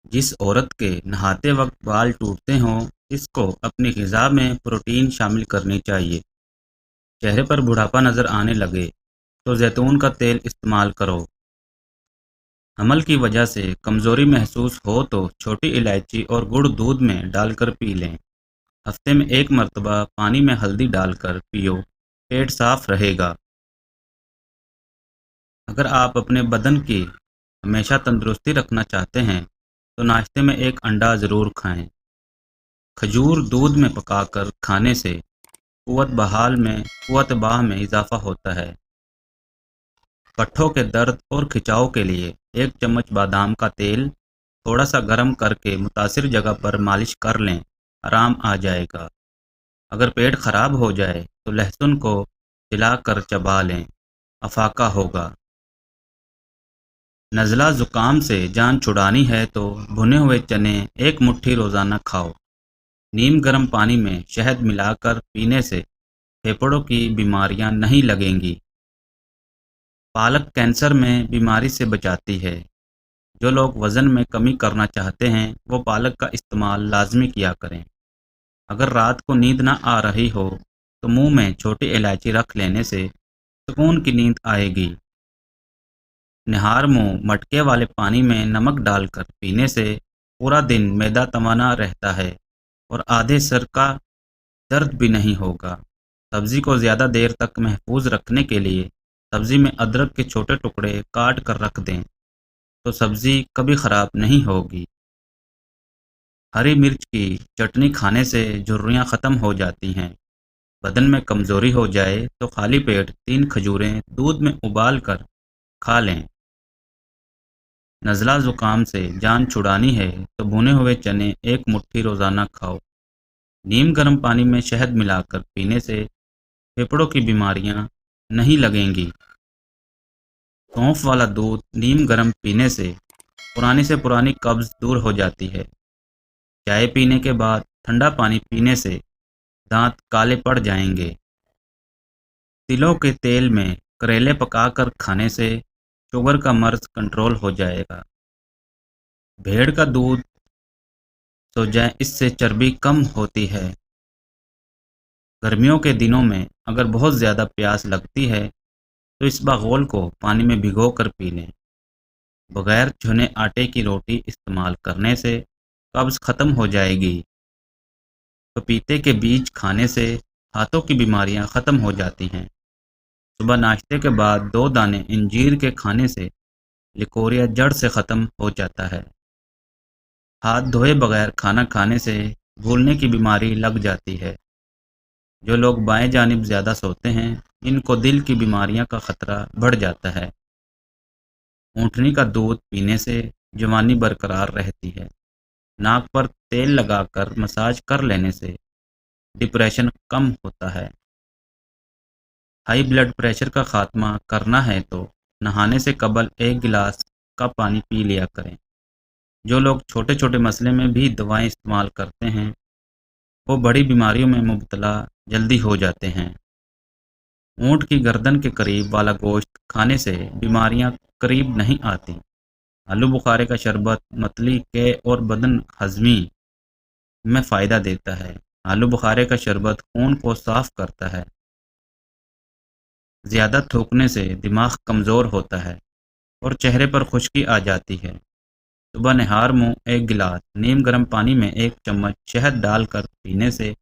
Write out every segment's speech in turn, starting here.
جس عورت کے نہاتے وقت بال ٹوٹتے ہوں اس کو اپنی غذا میں پروٹین شامل کرنی چاہیے۔ چہرے پر بڑھاپا نظر آنے لگے تو زیتون کا تیل استعمال کرو۔ حمل کی وجہ سے کمزوری محسوس ہو تو چھوٹی الائچی اور گڑ دودھ میں ڈال کر پی لیں۔ ہفتے میں ایک مرتبہ پانی میں ہلدی ڈال کر پیو، پیٹ صاف رہے گا۔ اگر آپ اپنے بدن کی ہمیشہ تندرستی رکھنا چاہتے ہیں تو ناشتے میں ایک انڈا ضرور کھائیں۔ کھجور دودھ میں پکا کر کھانے سے قوت باہ میں اضافہ ہوتا ہے۔ پٹھوں کے درد اور کھچاؤ کے لیے 1 چمچ بادام کا تیل تھوڑا سا گرم کر کے متاثر جگہ پر مالش کر لیں، آرام آ جائے گا۔ اگر پیٹ خراب ہو جائے تو لہسن کو جلا کر چبا لیں، افاقہ ہوگا۔ نزلہ زکام سے جان چھڑانی ہے تو بھنے ہوئے چنے 1 مٹھی روزانہ کھاؤ۔ نیم گرم پانی میں شہد ملا کر پینے سے پھیپھڑوں کی بیماریاں نہیں لگیں گی۔ پالک کینسر میں بیماری سے بچاتی ہے۔ جو لوگ وزن میں کمی کرنا چاہتے ہیں وہ پالک کا استعمال لازمی کیا کریں۔ اگر رات کو نیند نہ آ رہی ہو تو منہ میں چھوٹی الائچی رکھ لینے سے سکون کی نیند آئے گی۔ نہار منہ مٹکے والے پانی میں نمک ڈال کر پینے سے پورا دن معدہ توانا رہتا ہے اور آدھے سر کا درد بھی نہیں ہوگا۔ سبزی کو زیادہ دیر تک محفوظ رکھنے کے لیے سبزی میں ادرک کے چھوٹے ٹکڑے کاٹ کر رکھ دیں تو سبزی کبھی خراب نہیں ہوگی۔ ہری مرچ کی چٹنی کھانے سے جھریاں ختم ہو جاتی ہیں۔ بدن میں کمزوری ہو جائے تو خالی پیٹ 3 کھجوریں دودھ میں ابال کر کھا لیں۔ نزلہ زکام سے جان چھڑانی ہے تو بھنے ہوئے چنے 1 مٹھی روزانہ کھاؤ۔ نیم گرم پانی میں شہد ملا کر پینے سے پھیپھڑوں کی بیماریاں نہیں لگیں گی۔ سونف والا دودھ نیم گرم پینے سے پرانی سے پرانی قبض دور ہو جاتی ہے۔ چائے پینے کے بعد ٹھنڈا پانی پینے سے دانت کالے پڑ جائیں گے۔ تلوں کے تیل میں کریلے پکا کر کھانے سے شوگر کا مرض کنٹرول ہو جائے گا۔ بھیڑ کا دودھ سوجائیں، اس سے چربی کم ہوتی ہے۔ گرمیوں کے دنوں میں اگر بہت زیادہ پیاس لگتی ہے تو اسباغول کو پانی میں بھگو کر پی لیں۔ بغیر چھنے آٹے کی روٹی استعمال کرنے سے قبض ختم ہو جائے گی۔ پپیتے کے بیج کھانے سے ہاتھوں کی بیماریاں ختم ہو جاتی ہیں۔ صبح ناشتے کے بعد 2 دانے انجیر کے کھانے سے لیکوریا جڑ سے ختم ہو جاتا ہے۔ ہاتھ دھوئے بغیر کھانا کھانے سے بھولنے کی بیماری لگ جاتی ہے۔ جو لوگ بائیں جانب زیادہ سوتے ہیں ان کو دل کی بیماریاں کا خطرہ بڑھ جاتا ہے۔ اونٹنی کا دودھ پینے سے جوانی برقرار رہتی ہے۔ ناک پر تیل لگا کر مساج کر لینے سے ڈپریشن کم ہوتا ہے۔ ہائی بلڈ پریشر کا خاتمہ کرنا ہے تو نہانے سے قبل 1 گلاس کا پانی پی لیا کریں۔ جو لوگ چھوٹے چھوٹے مسئلے میں بھی دوائیں استعمال کرتے ہیں وہ بڑی بیماریوں میں مبتلا جلدی ہو جاتے ہیں۔ اونٹ کی گردن کے قریب والا گوشت کھانے سے بیماریاں قریب نہیں آتی۔ آلو بخارے کا شربت متلی کے اور بدن ہضمی میں فائدہ دیتا ہے۔ آلو بخارے کا شربت خون کو صاف کرتا ہے۔ زیادہ تھوکنے سے دماغ کمزور ہوتا ہے اور چہرے پر خشکی آ جاتی ہے۔ صبح نہار منہ 1 گلاس نیم گرم پانی میں 1 چمچ شہد ڈال کر پینے سے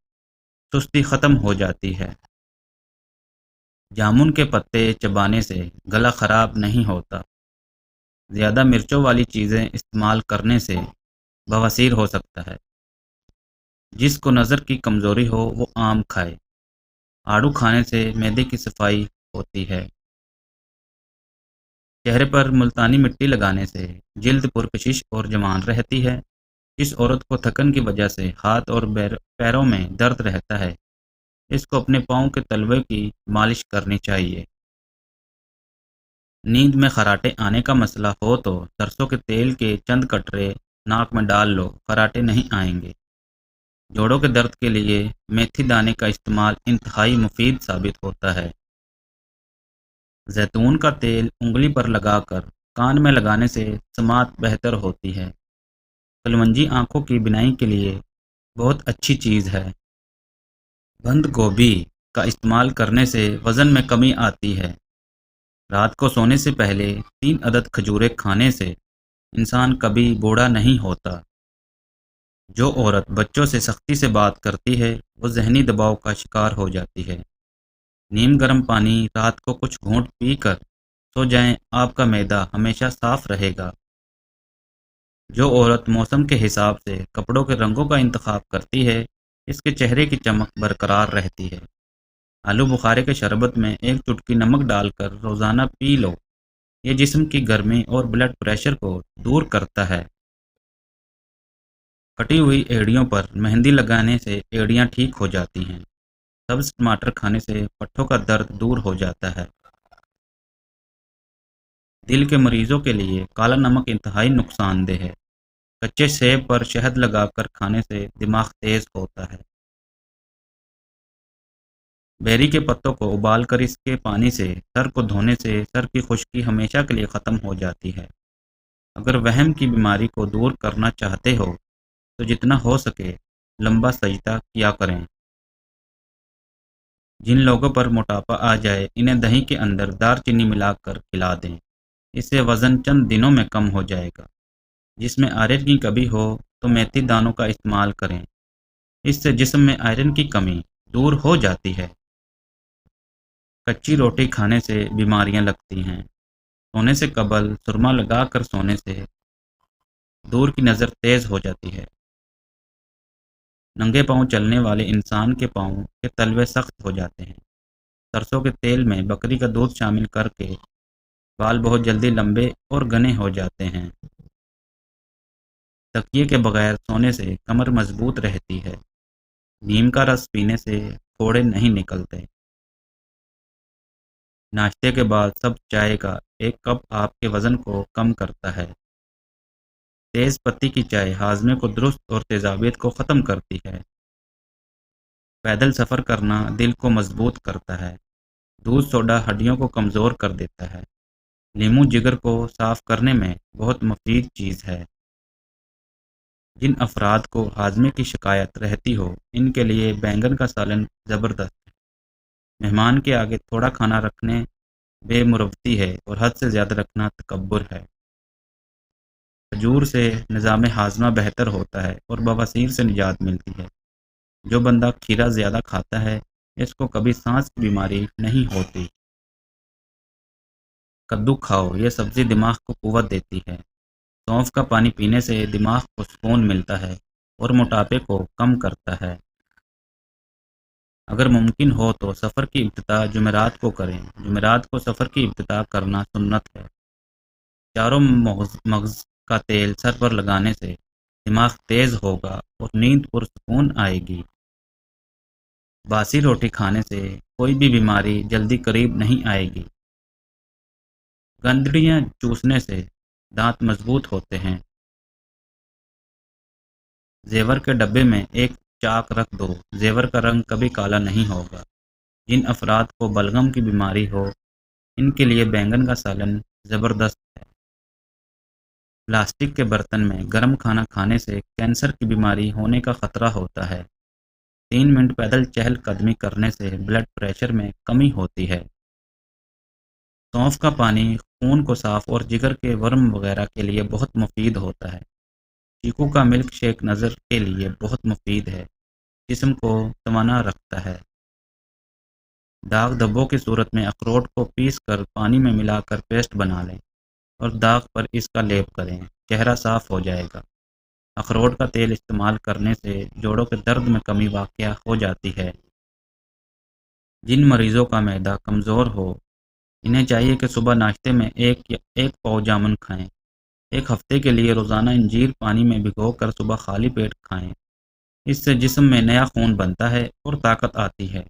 سستی ختم ہو جاتی ہے۔ جامن کے پتے چبانے سے گلا خراب نہیں ہوتا۔ زیادہ مرچوں والی چیزیں استعمال کرنے سے بواسیر ہو سکتا ہے۔ جس کو نظر کی کمزوری ہو وہ آم کھائے۔ آڑو کھانے سے معدے کی صفائی ہوتی ہے۔ چہرے پر ملتانی مٹی لگانے سے جلد پرکشش اور جوان رہتی ہے۔ جس عورت کو تھکن کی وجہ سے ہاتھ اور پیروں میں درد رہتا ہے اس کو اپنے پاؤں کے تلوے کی مالش کرنی چاہیے۔ نیند میں خراٹے آنے کا مسئلہ ہو تو سرسوں کے تیل کے چند قطرے ناک میں ڈال لو، خراٹے نہیں آئیں گے۔ جوڑوں کے درد کے لیے میتھی دانے کا استعمال انتہائی مفید ثابت ہوتا ہے۔ زیتون کا تیل انگلی پر لگا کر کان میں لگانے سے سماعت بہتر ہوتی ہے۔ کلونجی آنکھوں کی بینائی کے لیے بہت اچھی چیز ہے۔ بند گوبھی کا استعمال کرنے سے وزن میں کمی آتی ہے۔ رات کو سونے سے پہلے 3 عدد کھجوریں کھانے سے انسان کبھی بوڑھا نہیں ہوتا۔ جو عورت بچوں سے سختی سے بات کرتی ہے وہ ذہنی دباؤ کا شکار ہو جاتی ہے۔ نیم گرم پانی رات کو کچھ گھونٹ پی کر سو جائیں، آپ کا معدہ ہمیشہ صاف رہے گا۔ جو عورت موسم کے حساب سے کپڑوں کے رنگوں کا انتخاب کرتی ہے اس کے چہرے کی چمک برقرار رہتی ہے۔ آلو بخارے کے شربت میں ایک چٹکی نمک ڈال کر روزانہ پی لو، یہ جسم کی گرمی اور بلڈ پریشر کو دور کرتا ہے۔ کٹی ہوئی ایڑیوں پر مہندی لگانے سے ایڑیاں ٹھیک ہو جاتی ہیں۔ سبز ٹماٹر کھانے سے پٹھوں کا درد دور ہو جاتا ہے۔ دل کے مریضوں کے لیے کالا نمک انتہائی نقصان دہ ہے۔ کچے سیب پر شہد لگا کر کھانے سے دماغ تیز ہوتا ہے۔ بیری کے پتوں کو ابال کر اس کے پانی سے سر کو دھونے سے سر کی خشکی ہمیشہ کے لیے ختم ہو جاتی ہے۔ اگر وہم کی بیماری کو دور کرنا چاہتے ہو تو جتنا ہو سکے لمبا سجدہ کیا کریں۔ جن لوگوں پر موٹاپا آ جائے انہیں دہی کے اندر دار چینی ملا کر کھلا دیں، اس سے وزن چند دنوں میں کم ہو جائے گا۔ جس میں آئرن کی کمی ہو تو میتھی دانوں کا استعمال کریں، اس سے جسم میں آئرن کی کمی دور ہو جاتی ہے۔ کچی روٹی کھانے سے بیماریاں لگتی ہیں۔ سونے سے قبل سرما لگا کر سونے سے دور کی نظر تیز ہو جاتی ہے۔ ننگے پاؤں چلنے والے انسان کے پاؤں کے تلوے سخت ہو جاتے ہیں۔ سرسوں کے تیل میں بکری کا دودھ شامل کر کے بال بہت جلدی لمبے اور گھنے ہو جاتے ہیں۔ تکیے کے بغیر سونے سے کمر مضبوط رہتی ہے۔ نیم کا رس پینے سے پھوڑے نہیں نکلتے۔ ناشتے کے بعد سب چائے کا ایک کپ آپ کے وزن کو کم کرتا ہے۔ تیز پتی کی چائے ہاضمے کو درست اور تیزابیت کو ختم کرتی ہے۔ پیدل سفر کرنا دل کو مضبوط کرتا ہے۔ دودھ سوڈا ہڈیوں کو کمزور کر دیتا ہے۔ لیموں جگر کو صاف کرنے میں بہت مفید چیز ہے۔ جن افراد کو ہاضمے کی شکایت رہتی ہو ان کے لیے بینگن کا سالن زبردست ہے۔ مہمان کے آگے تھوڑا کھانا رکھنے بے مروتی ہے اور حد سے زیادہ رکھنا تکبر ہے۔ کھجور سے نظام ہاضمہ بہتر ہوتا ہے اور بواسیر سے نجات ملتی ہے۔ جو بندہ کھیرا زیادہ کھاتا ہے اس کو کبھی سانس کی بیماری نہیں ہوتی۔ کدو کھاؤ، یہ سبزی دماغ کو قوت دیتی ہے۔ سونف کا پانی پینے سے دماغ کو سکون ملتا ہے اور موٹاپے کو کم کرتا ہے۔ اگر ممکن ہو تو سفر کی ابتدا جمعرات کو کریں۔ جمعرات کو سفر کی ابتدا کرنا سنت ہے۔ چاروں مغز کا تیل سر پر لگانے سے دماغ تیز ہوگا اور نیند پرسکون آئے گی۔ باسی روٹی کھانے سے کوئی بھی بیماری جلدی قریب نہیں آئے گی۔ گندڑیاں چوسنے سے دانت مضبوط ہوتے ہیں۔ زیور کے ڈبے میں ایک چاک رکھ دو، زیور کا رنگ کبھی کالا نہیں ہوگا۔ جن افراد کو بلغم کی بیماری ہو ان کے لیے بینگن کا سالن زبردست ہے۔ پلاسٹک کے برتن میں گرم کھانا کھانے سے کینسر کی بیماری ہونے کا خطرہ ہوتا ہے۔ 3 منٹ پیدل چہل قدمی کرنے سے بلڈ پریشر میں کمی ہوتی ہے۔ سونف کا پانی خون کو صاف اور جگر کے ورم وغیرہ کے لیے بہت مفید ہوتا ہے۔ چیکو کا ملک شیک نظر کے لیے بہت مفید ہے، جسم کو توانا رکھتا ہے۔ داغ دھبوں کی صورت میں اخروٹ کو پیس کر پانی میں ملا کر پیسٹ بنا لیں اور داغ پر اس کا لیپ کریں، چہرہ صاف ہو جائے گا۔ اخروٹ کا تیل استعمال کرنے سے جوڑوں کے درد میں کمی واقع ہو جاتی ہے۔ جن مریضوں کا معدہ کمزور ہو انہیں چاہیے کہ صبح ناشتے میں ایک پاؤ جامن کھائیں۔ ایک ہفتے کے لیے روزانہ انجیر پانی میں بھگو کر صبح خالی پیٹ کھائیں، اس سے جسم میں نیا خون بنتا ہے اور طاقت آتی ہے۔